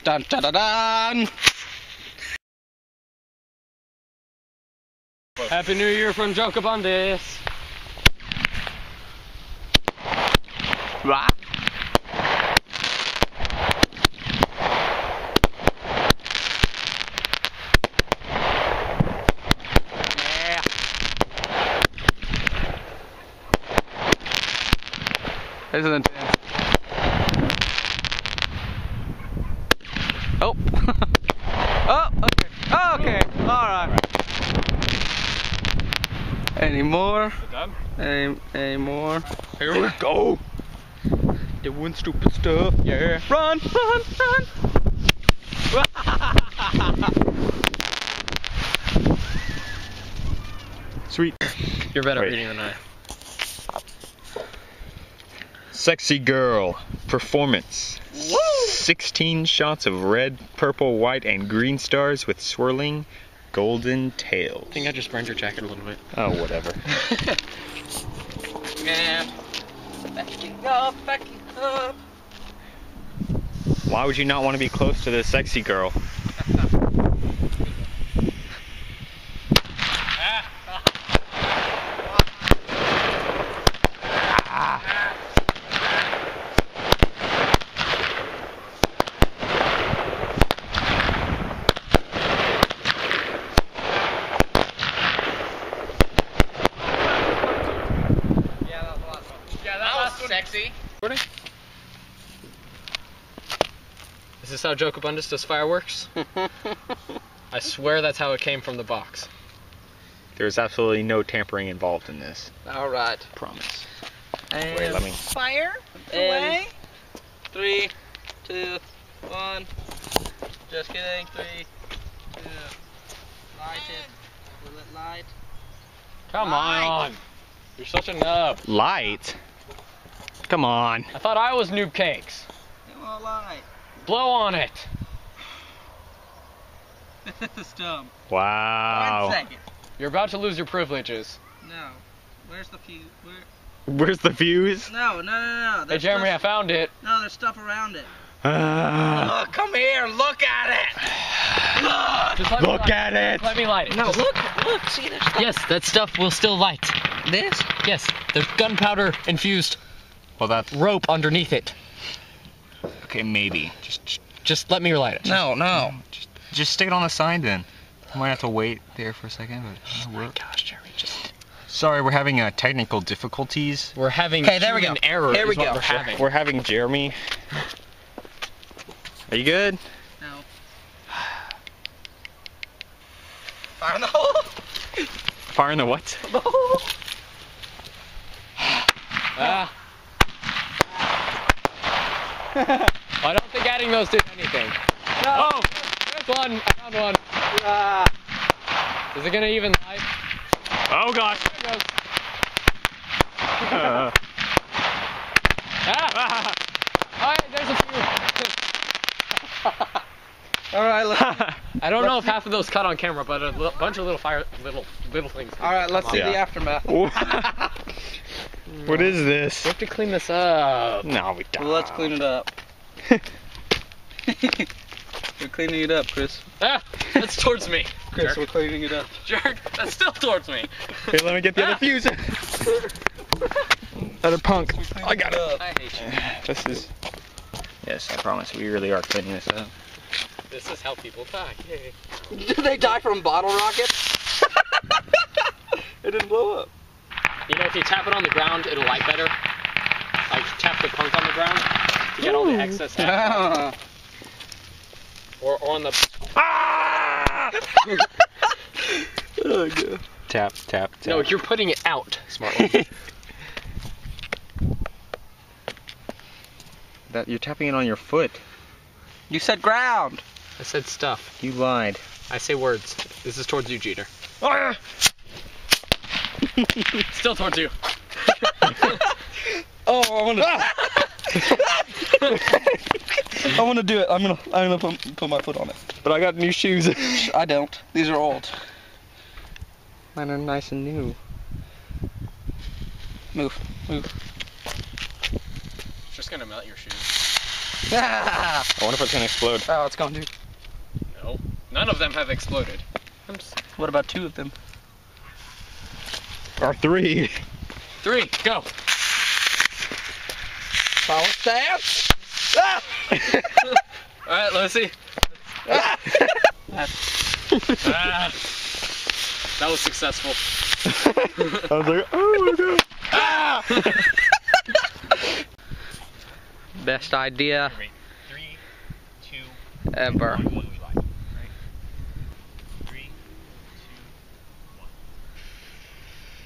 Dun dun dun dun! Happy New Year from Jokabundis. Rah. Yeah. This is intense. Oh. Oh, okay. Oh, okay. Alright. Any more? Any more? Here we go. Doing stupid stuff. Yeah. Run, run, run. Sweet. You're better at Wait. reading than I. Sexy girl. Performance. Woo! 16 shots of red, purple, white, and green stars with swirling golden tails. I think I just burned your jacket a little bit. Oh, whatever. Man. Backing up, backing up. Why would you not want to be close to this sexy girl? Sexy. Is this how Jokabundis does fireworks? I swear that's how it came from the box. There's absolutely no tampering involved in this. Alright. Promise. And Wait, let me. fire away. 3, 2, 1. Just kidding. 3, 2. Light it. Will it light? Come Light. on. You're such a nub. Light? Come on. I thought I was Noob Cakes. It won't light. Blow on it. It's dumb. Wow. 1 second. You're about to lose your privileges. No. Where's the fuse? Where's the fuse? No. Hey There's Jeremy, I stuff... found it. No, there's stuff around it. Ah, Oh, come here and look at it. Look. Just let me look light at it. Let me light it. No, Just- look. See, there's stuff. Yes, that stuff will still light. This? Yes, there's gunpowder infused Well, that's rope underneath it. okay. Maybe. Just let me light it. No. Just stick it on the sign then. I might have to wait there for a second, but it'll Oh my work. gosh, Jeremy, just... Sorry, we're having technical difficulties. We're having Okay, there we human go. error Here we is what go. we're having. We're having Jeremy. Are you good? No. Fire in the hole. Fire in the what? The hole. Ah. I don't think adding those did anything. No. Oh, there's one. I found one. Is it gonna even light? Oh gosh. There it goes. Ah! Alright, there's a few. All right. Let's... I don't know if half of those cut on camera, but a bunch of little things. All right. Let's see Yeah. the aftermath. What is this? We have to clean this up. No, we don't. Well, let's clean it up. We're cleaning it up, Chris. Ah, that's towards me. Chris, Jerk. we're cleaning it up. Jerk, that's still towards me. Here, let me get the other fuse. Other punk. I got it. Up. I hate you. This is. Yes, I promise. We really are cleaning this up. This is how people die. Yay. Did they die from bottle rockets? It didn't blow up. You know, if you tap it on the ground, it'll light better. Like, tap the punk on the ground to get all the excess out. Or on the... Ah! Oh, God. Tap, tap, tap. No, you're putting it out, smart one. That you're tapping it on your foot. You said ground. I said stuff. You lied. I say words. This is towards you, Jeter. Still towards you. Oh, I want to. I want to do it. I'm gonna put my foot on it. But I got new shoes. I don't. These are old. Mine are nice and new. Move. Just gonna melt your shoes. Ah! I wonder if it's gonna explode. Oh, it's going to. No. None of them have exploded. What about 2 of them? Or 3. 3, go. Follow stance. Ah! Alright, let's see. Ah! That was successful. I was like, oh my god. Ah! Best idea 3, 2, ever. 1. What do we like? Right? 3, 2, 1.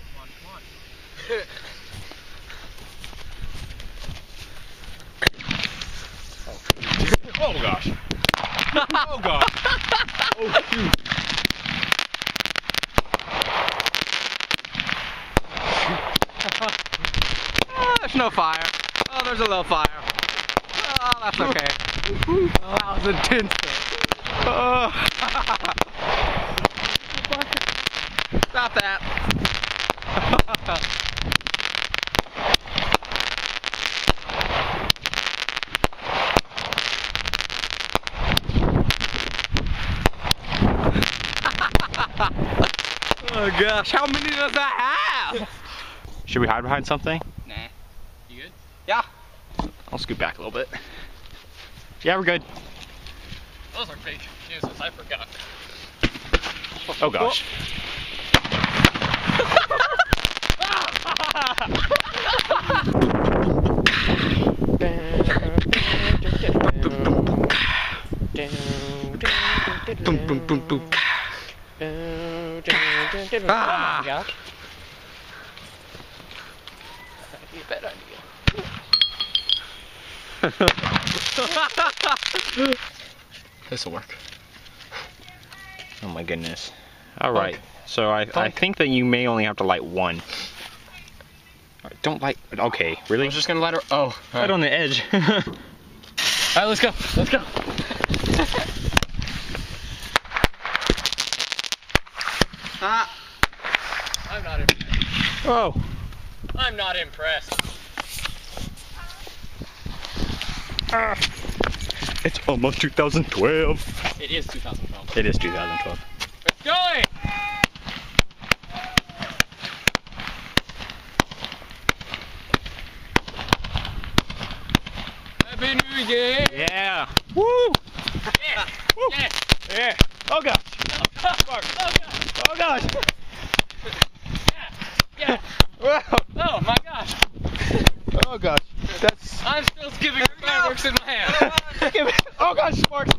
Come on. Oh gosh. Oh gosh. Oh shoot. Oh, there's no fire. Oh, there's a little fire. Oh, that's okay. Oh, that was intense. Oh. Stop that. Oh gosh, how many does that have? Should we hide behind something? Nah. You good? Yeah. I'll scoot back a little bit. Yeah, we're good. Those are fake fuses, I forgot. Oh gosh. Boom, boom, boom, boom. Ah! God. That'd be a bad idea. This'll work. Oh my goodness. Alright, so I think that you may only have to light 1. Alright, don't light. Okay, I really? was just gonna let her. Oh. Right on the edge. Alright, let's go. Let's go. Ah! I'm not impressed. Oh. I'm not impressed. It's almost 2012. It is 2012. It is 2012. It's going! Happy New Year! Yeah. Woo! Yeah! Woo! Yeah! Yeah. Oh gosh. Oh God! Oh gosh. Yeah! Wow. Oh my gosh! Oh gosh. That's. I'm still skipping fireworks in my hand. Oh gosh, sparks.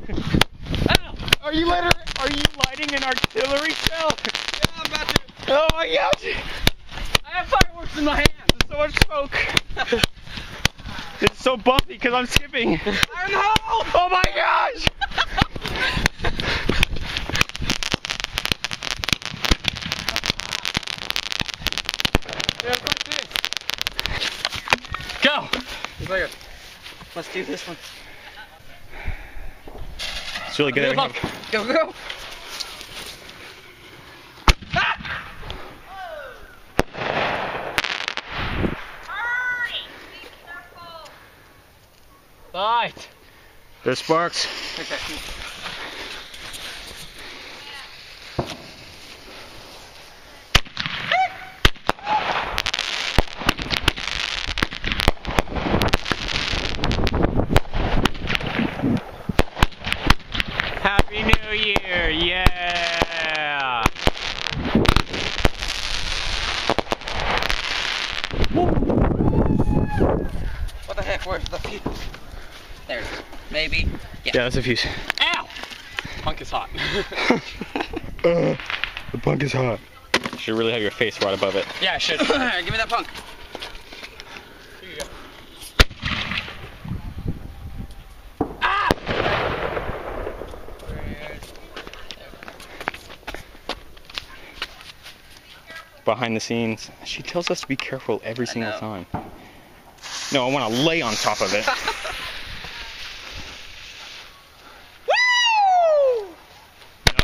Ow! Are you lighting an artillery shell? Yeah, I'm about to. Oh my gosh. I have fireworks in my hand. There's so much smoke. It's so bumpy because I'm skipping. I know! Oh my gosh. Go! Let's do this one. It's really good. Look. Go, go! Right. There's sparks. Okay. Happy New Year! Yeah! What the heck? Where's the fuse? There it is. Maybe. Yeah, that's a fuse. Ow! Punk is hot. The punk is hot. You should really have your face right above it. Yeah, I should. Give me that punk. Here you go. Behind the scenes, she tells us to be careful every single know. time. No, I want to lay on top of it. Woo!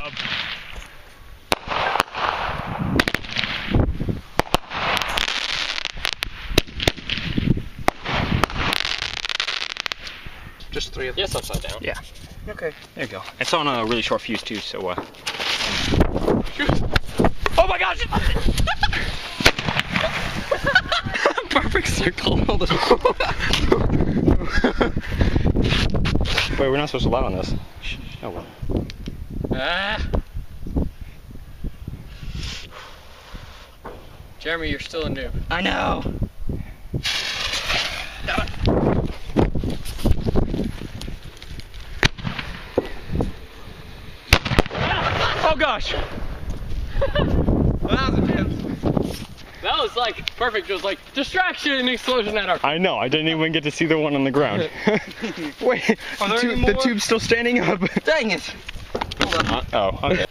Nub. Just it? Yes, upside down. Yeah. Okay. There you go. It's on a really short fuse too, so Oh my gosh! Perfect circle. Wait, we're not supposed to lie on this. Oh well. Jeremy, you're still a noob. I know. Oh gosh. Well, that was intense. That was like perfect. It was like distraction and explosion at our. I know. I didn't even get to see the one on the ground. Wait, the tube's still standing up. Dang it. Oh, okay.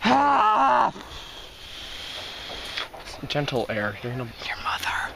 Ah! Gentle air. You're Your mother.